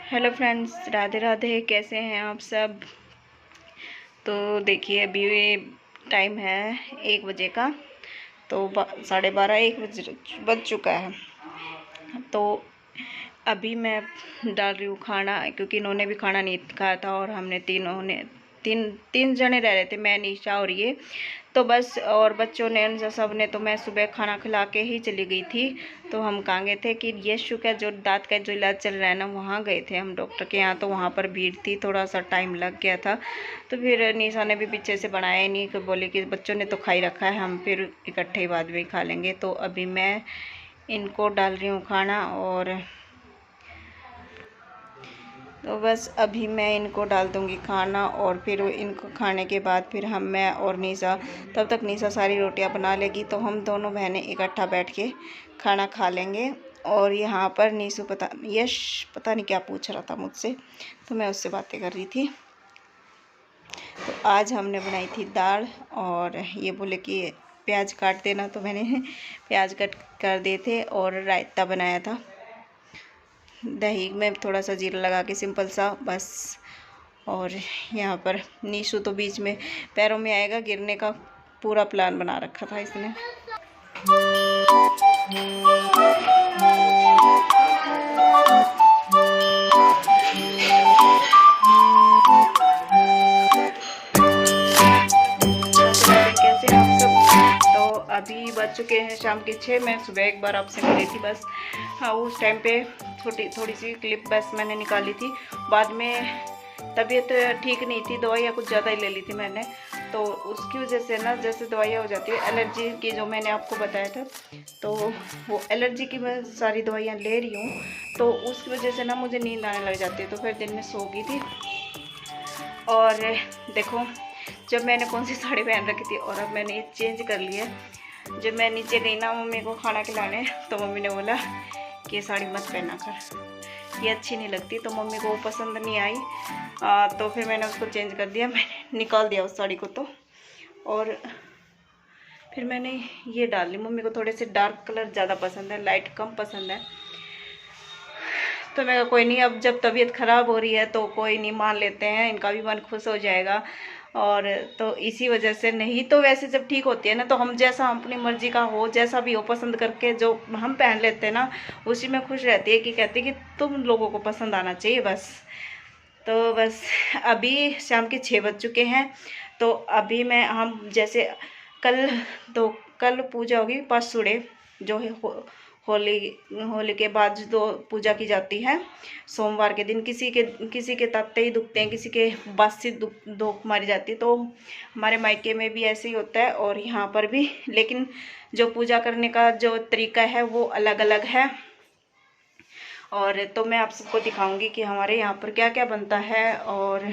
Hello friends, Radhe Radhe. कैसे हैं आप सब। तो देखिए अभी टाइम है 1 बजे का। तो 12:30 1 बज चुका है। तो अभी मैं डाल रही हूँ खाना, क्योंकि इन्होंने भी खाना नहीं खाया था और हमने तीन जने रह रहे थे, मैं, निशा और ये। तो बस, और बच्चों ने सब ने, तो मैं सुबह खाना खिला के ही चली गई थी। तो हम कहाँ गए थे कि यशु का जो दांत का जो इलाज चल रहा है ना, वहाँ गए थे हम डॉक्टर के यहाँ। तो वहाँ पर भीड़ थी, थोड़ा सा टाइम लग गया था। तो फिर निशा ने भी पीछे से बनाया ही नहीं, बोले कि बच्चों ने तो खा ही रखा है, हम फिर इकट्ठे ही बाद में ही खा लेंगे। तो अभी मैं इनको डाल रही हूँ खाना, और तो बस अभी मैं इनको डाल दूँगी खाना, और फिर इनको खाने के बाद फिर मैं और निशा, तब तक निशा सारी रोटियां बना लेगी, तो हम दोनों बहनें इकट्ठा बैठ के खाना खा लेंगे। और यहाँ पर यश पता नहीं क्या पूछ रहा था मुझसे, तो मैं उससे बातें कर रही थी। तो आज हमने बनाई थी दाल, और ये बोले कि प्याज काट देना, तो मैंने प्याज कट कर दिए थे, और रायता बनाया था दही में थोड़ा सा जीरा लगा के, सिंपल सा बस। और यहाँ पर नीशू तो बीच में पैरों में आएगा, गिरने का पूरा प्लान बना रखा था इसने। कैसे आप सब। तो अभी बज चुके हैं शाम के 6। मैं सुबह एक बार आपसे मिली थी बस, हाँ, उस टाइम पे थोड़ी सी क्लिप बस मैंने निकाली थी। बाद में तबीयत ठीक नहीं थी, दवाइयाँ कुछ ज़्यादा ही ले ली थी मैंने। तो उसकी वजह से ना, जैसे दवाइयाँ हो जाती है एलर्जी की, जो मैंने आपको बताया था, तो वो एलर्जी की मैं सारी दवाइयाँ ले रही हूँ। तो उसकी वजह से ना मुझे नींद आने लग जाती है, तो फिर दिन में सो गई थी। और देखो, जब मैंने कौन सी साड़ी पहन रखी थी, और अब मैंने ये चेंज कर लिया। जब मैं नीचे गई ना मम्मी को खाना खिलाने, तो मम्मी ने बोला कि ये साड़ी मत पहना कर, ये अच्छी नहीं लगती। तो मम्मी को वो पसंद नहीं आई, तो फिर मैंने उसको चेंज कर दिया, मैंने निकाल दिया उस साड़ी को। तो और फिर मैंने ये डाल ली। मम्मी को थोड़े से डार्क कलर ज़्यादा पसंद है, लाइट कम पसंद है। तो मैं कहा कोई नहीं, अब जब तबीयत ख़राब हो रही है तो कोई नहीं, मान लेते हैं, इनका भी मन खुश हो जाएगा। और तो इसी वजह से, नहीं तो वैसे जब ठीक होती है ना, तो हम जैसा, हम अपनी मर्जी का हो, जैसा भी हो, पसंद करके जो हम पहन लेते हैं ना, उसी में खुश रहती है। कि कहती है कि तुम लोगों को पसंद आना चाहिए बस। तो बस अभी शाम के 6 बज चुके हैं। तो अभी हम जैसे कल पूजा होगी पासुड़े, जो है होली के बाद जो पूजा की जाती है सोमवार के दिन। किसी के तत्ते ही दुखते हैं, किसी के बासी धोख मारी जाती है। तो हमारे मायके में भी ऐसे ही होता है, और यहाँ पर भी, लेकिन जो पूजा करने का जो तरीका है वो अलग अलग है। और तो मैं आप सबको दिखाऊंगी कि हमारे यहाँ पर क्या क्या बनता है और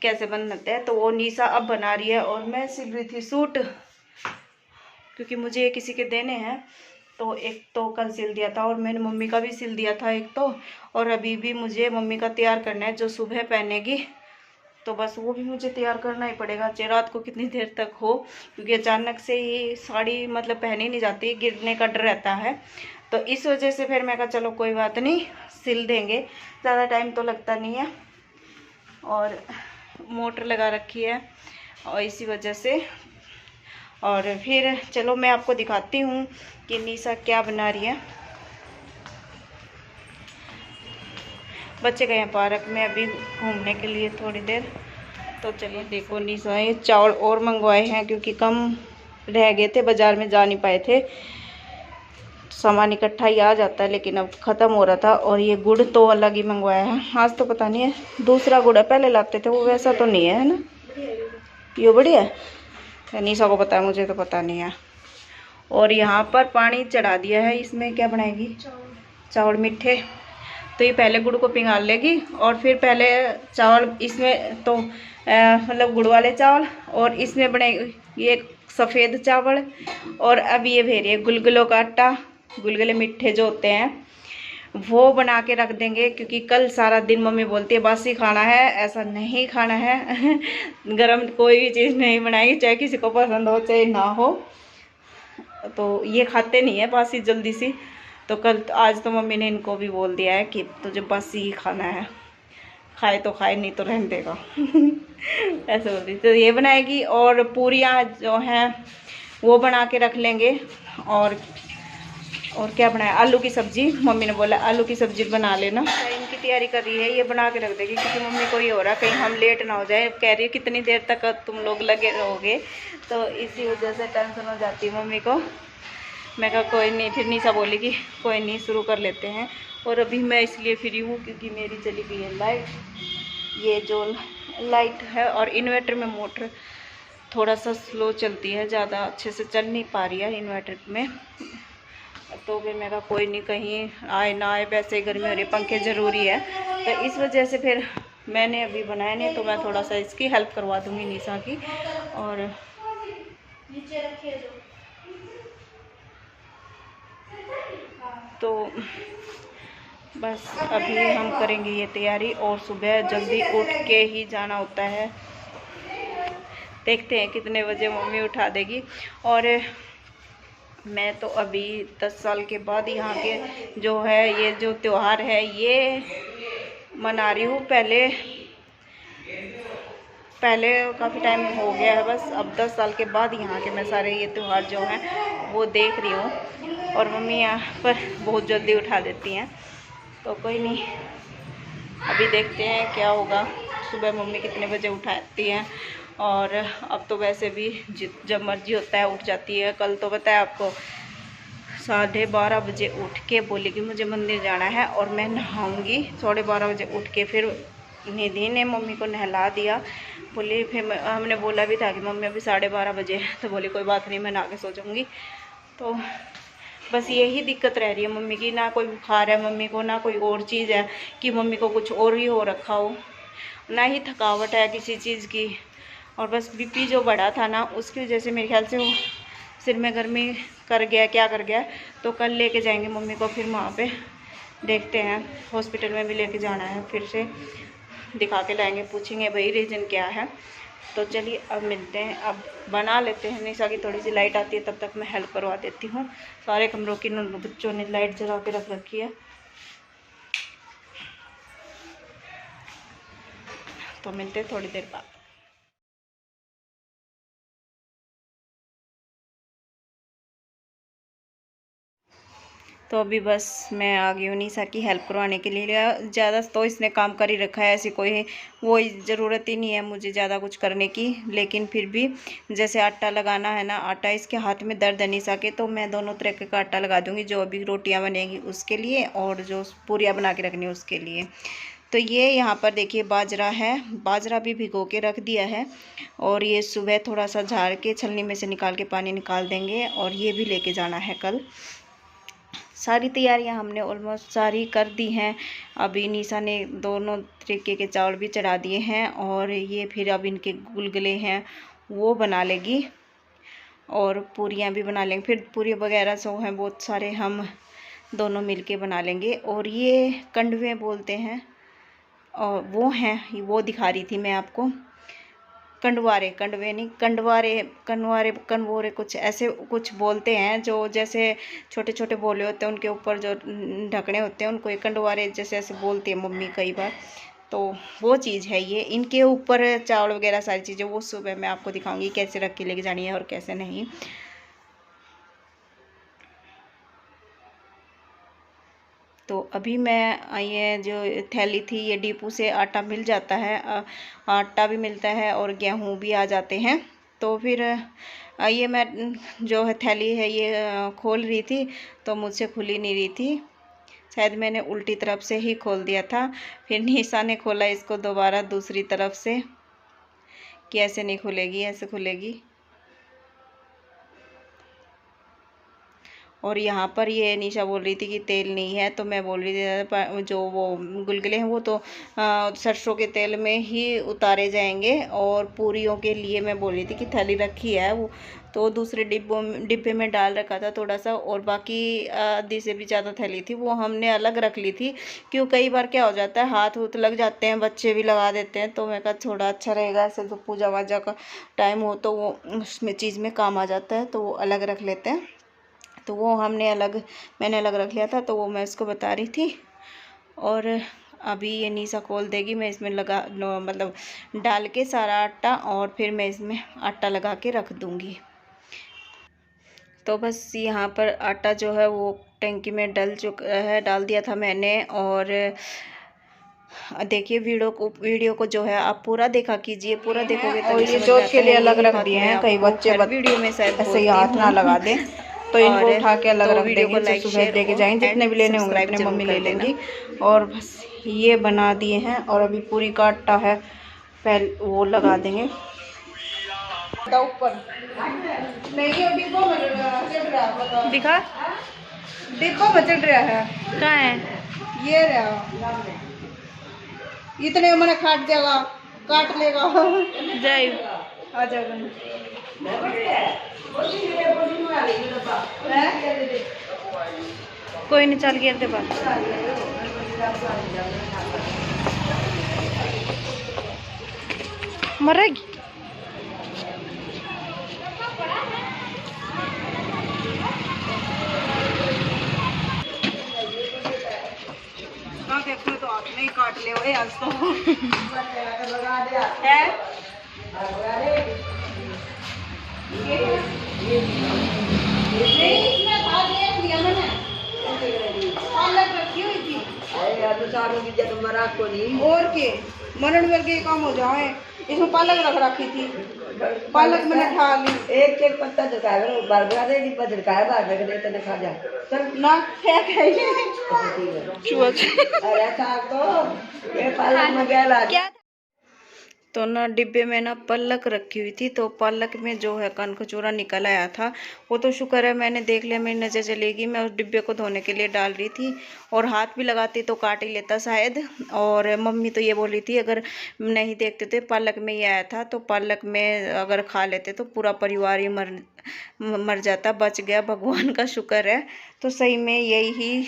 कैसे बनते हैं। तो वो निशा अब बना रही है, और मैं सिल रही थी सूट, क्योंकि मुझे किसी के देने हैं। तो एक तो कल सिल दिया था, और मैंने मम्मी का भी सिल दिया था एक तो, और अभी भी मुझे मम्मी का तैयार करना है, जो सुबह पहनेगी। तो बस वो भी मुझे तैयार करना ही पड़ेगा, चाहे रात को कितनी देर तक हो, क्योंकि अचानक से ही साड़ी मतलब पहनी नहीं जाती, गिरने का डर रहता है। तो इस वजह से फिर मैं कहा चलो कोई बात नहीं, सिल देंगे, ज़्यादा टाइम तो लगता नहीं है। और मोटर लगा रखी है, और इसी वजह से। और फिर चलो मैं आपको दिखाती हूँ कि निशा क्या बना रही है। बच्चे गए हैं पार्क में अभी घूमने के लिए थोड़ी देर। तो चलिए देखो, निशा ये चावल और मंगवाए हैं, क्योंकि कम रह गए थे, बाज़ार में जा नहीं पाए थे। सामान इकट्ठा ही आ जाता है, लेकिन अब ख़त्म हो रहा था। और ये गुड़ तो अलग ही मंगवाया है, आज तो पता नहीं है दूसरा गुड़ है, पहले लाते थे वो वैसा तो नहीं है ना, ये बढ़िया है। निशा को पता है, मुझे तो पता नहीं है। और यहाँ पर पानी चढ़ा दिया है, इसमें क्या बनाएगी, चावल मीठे। तो ये पहले गुड़ को पिघाल लेगी, और फिर पहले चावल इसमें, तो मतलब गुड़ वाले चावल, और इसमें बनेगी ये सफ़ेद चावल। और अब ये भेरिए गुलगुलों का आटा, गुलगुले मीठे जो होते हैं वो बना के रख देंगे, क्योंकि कल सारा दिन मम्मी बोलती है बासी खाना है, ऐसा नहीं खाना है। गरम कोई भी चीज़ नहीं बनाएगी, चाहे किसी को पसंद हो चाहे ना हो। तो ये खाते नहीं है बासी जल्दी सी, तो कल आज तो मम्मी ने इनको भी बोल दिया है कि तुझे बस ही खाना है, खाए तो खाए नहीं तो रहने देगा। ऐसे बोल रही। तो ये बनाएगी और पूरियाँ जो हैं वो बना के रख लेंगे। और क्या बनाया, आलू की सब्जी। मम्मी ने बोला आलू की सब्जी बना लेना। इनकी तैयारी कर रही है, ये बना के रख देगी क्योंकि मम्मी को ये हो रहा कहीं हम लेट ना हो जाए। कह रही है कितनी देर तक तुम लोग लगे रहोगे, तो इसी वजह से टेंशन हो जाती है मम्मी को। मैं कहा कोई नहीं, फिर निशा बोली कि कोई नहीं शुरू कर लेते हैं। और अभी मैं इसलिए फ्री हूँ क्योंकि मेरी चली गई है लाइट। ये जो लाइट है और इन्वर्टर में मोटर थोड़ा सा स्लो चलती है, ज़्यादा अच्छे से चल नहीं पा रही है इन्वर्टर में। तो फिर मैं कहा कोई नहीं, कहीं आए ना आए, वैसे गर्मी हो रही, पंखे ज़रूरी है। तो इस वजह से फिर मैंने अभी बनाया नहीं, तो मैं थोड़ा सा इसकी हेल्प करवा दूँगी निशा की। और नीचे रखिए तो बस अभी हम करेंगे ये तैयारी और सुबह जल्दी उठ के ही जाना होता है। देखते हैं कितने बजे मम्मी उठा देगी। और मैं तो अभी 10 साल के बाद यहाँ के जो है ये जो त्यौहार है ये मना रही हूँ। पहले काफ़ी टाइम हो गया है, बस अब 10 साल के बाद यहाँ के मैं सारे ये त्यौहार जो हैं वो देख रही हूँ। और मम्मी यहाँ पर बहुत जल्दी उठा देती हैं, तो कोई नहीं, अभी देखते हैं क्या होगा। सुबह मम्मी कितने बजे उठाती हैं। और अब तो वैसे भी जब मर्जी होता है उठ जाती है। कल तो पता है आपको 12:30 बजे उठ के बोली कि मुझे मंदिर जाना है और मैं नहाऊंगी। 12:30 बजे उठ के फिर निधि ने मम्मी को नहला दिया। बोली फिर हमने बोला भी था कि मम्मी अभी 12:30 बजे, तो बोली कोई बात नहीं मैं नहा के सो जाऊँगी। तो बस यही दिक्कत रह रही है मम्मी की, ना कोई बुखार है मम्मी को, ना कोई और चीज़ है कि मम्मी को कुछ और ही हो रखा हो, ना ही थकावट है किसी चीज़ की। और बस बीपी जो बढ़ा था ना उसकी वजह से मेरे ख्याल से वो सिर में गर्मी कर गया, क्या कर गया। तो कल लेके जाएंगे मम्मी को, फिर वहाँ पे देखते हैं, हॉस्पिटल में भी लेके जाना है, फिर से दिखा के लाएंगे, पूछेंगे भाई रीज़न क्या है। तो चलिए अब मिलते हैं, अब बना लेते हैं। निशा की थोड़ी सी लाइट आती है तब तक मैं हेल्प करवा देती हूँ। सारे कमरों की बच्चों ने लाइट जला के रख रखी है, तो मिलते हैं थोड़ी देर बाद। तो अभी बस मैं आ गई हूँ निशा की हेल्प करवाने के लिए। ज़्यादा तो इसने काम कर ही रखा है, ऐसी कोई वो ज़रूरत ही नहीं है मुझे ज़्यादा कुछ करने की। लेकिन फिर भी जैसे आटा लगाना है ना, आटा इसके हाथ में दर्द है निशा के, तो मैं दोनों तरह का आटा लगा दूँगी, जो अभी रोटियाँ बनेगी उसके लिए और जो पूरियाँ बना के रखनी है उसके लिए। तो ये यहाँ पर देखिए बाजरा है, बाजरा भी भिगो के रख दिया है। और ये सुबह थोड़ा सा झाड़ के छलनी में से निकाल के पानी निकाल देंगे, और ये भी लेके जाना है कल। सारी तैयारियां हमने ऑलमोस्ट सारी कर दी हैं। अभी निशा ने दोनों तरीके के चावल भी चढ़ा दिए हैं, और ये फिर अब इनके गुलगुले हैं वो बना लेगी, और पूरियां भी बना लेंगे। फिर पूरी वगैरह सो हैं बहुत सारे, हम दोनों मिलके बना लेंगे। और ये कंडवे बोलते हैं, और वो हैं, वो दिखा रही थी मैं आपको, कंडवारे, कंडवे नहीं, कंडवारे कुछ ऐसे कुछ बोलते हैं, जो जैसे छोटे छोटे बोले होते हैं उनके ऊपर जो ढकने होते हैं उनको ये कंडवारे जैसे ऐसे बोलती है मम्मी कई बार। तो वो चीज़ है ये, इनके ऊपर चावल वगैरह सारी चीज़ें वो सुबह मैं आपको दिखाऊंगी कैसे रख के लेके जानी है और कैसे नहीं। तो अभी मैं ये जो थैली थी, ये डिपू से आटा मिल जाता है, आटा भी मिलता है और गेहूँ भी आ जाते हैं। तो फिर ये मैं जो है थैली है ये खोल रही थी, तो मुझसे खुली नहीं रही थी, शायद मैंने उल्टी तरफ से ही खोल दिया था। फिर निशा ने खोला इसको दोबारा दूसरी तरफ से कि ऐसे नहीं खुलेगी, ऐसे खुलेगी। और यहाँ पर ये निशा बोल रही थी कि तेल नहीं है, तो मैं बोल रही थी जो वो गुलगुले हैं वो तो सरसों के तेल में ही उतारे जाएंगे। और पूरियों के लिए मैं बोल रही थी कि थैली रखी है वो तो दूसरे डिब्बे में डाल रखा था थोड़ा सा, और बाकी आधी से भी ज़्यादा थैली थी वो हमने अलग रख ली थी। क्यों कई बार क्या हो जाता है हाथ हुथ लग जाते हैं, बच्चे भी लगा देते हैं, तो मैं कहा थोड़ा अच्छा रहेगा ऐसे, तो पूजा वाजा का टाइम हो तो वो उसमें चीज़ में काम आ जाता है, तो वो अलग रख लेते हैं। तो वो मैंने अलग रख लिया था, तो वो मैं इसको बता रही थी। और अभी ये नीसा खोल देगी, मैं इसमें मतलब डाल के सारा आटा, और फिर मैं इसमें आटा लगा के रख दूँगी। तो बस यहाँ पर आटा जो है वो टंकी में डल चुका है, डाल दिया था मैंने। और देखिए वीडियो को जो है आप पूरा देखा कीजिए, पूरा देखोगे तो ये जोत के लिए अलग रख दिए हैं। कई बच्चे वीडियो में शायद ऐसे ही हाथ ना लगा दें, तो इनको उठा के अलग रख देंगे। तो सुबह लेके जाएंगे, जितने भी लेने होंगे उतने मम्मी ले लेंगी। और बस ये बना दिए हैं, और अभी पूरी का आटा है, पहले वो लगा देंगे ऊपर। नहीं डिब्बो में चढ़ रहा है, दिखा डिब्बो में चढ़ रहा है। कहाँ है? ये रहा, इतने मैंने काट देगा, काट लेगा। जय आ जाएगा। कोई नहीं, चल गिर दे बात मरेगी। देखो तो आपने ही काट ले हुए आज तो। और के मनन वर्गे काम हो जाए, इसमें पालक रख रखी थी, पालक मैंने खा ली। एक एक पत्ता झुकाया बरगरा दे, डिब्बा झुकाया बाहर रख दे, तने खा जा चल ना फेंक है अरे साग तो ये पालक में क्या तो ना डिब्बे में ना पालक रखी हुई थी, तो पालक में जो है कनखचूरा निकल आया था। वो तो शुक्र है मैंने देख लिया, मेरी नज़र चलेगी। मैं उस डिब्बे को धोने के लिए डाल रही थी, और हाथ भी लगाती तो काट ही लेता शायद। और मम्मी तो ये बोल रही थी अगर नहीं देखते थे पालक में ही आया था, तो पालक में अगर खा लेते तो पूरा परिवार ही मर जाता। बच गया, भगवान का शुक्र है। तो सही में यही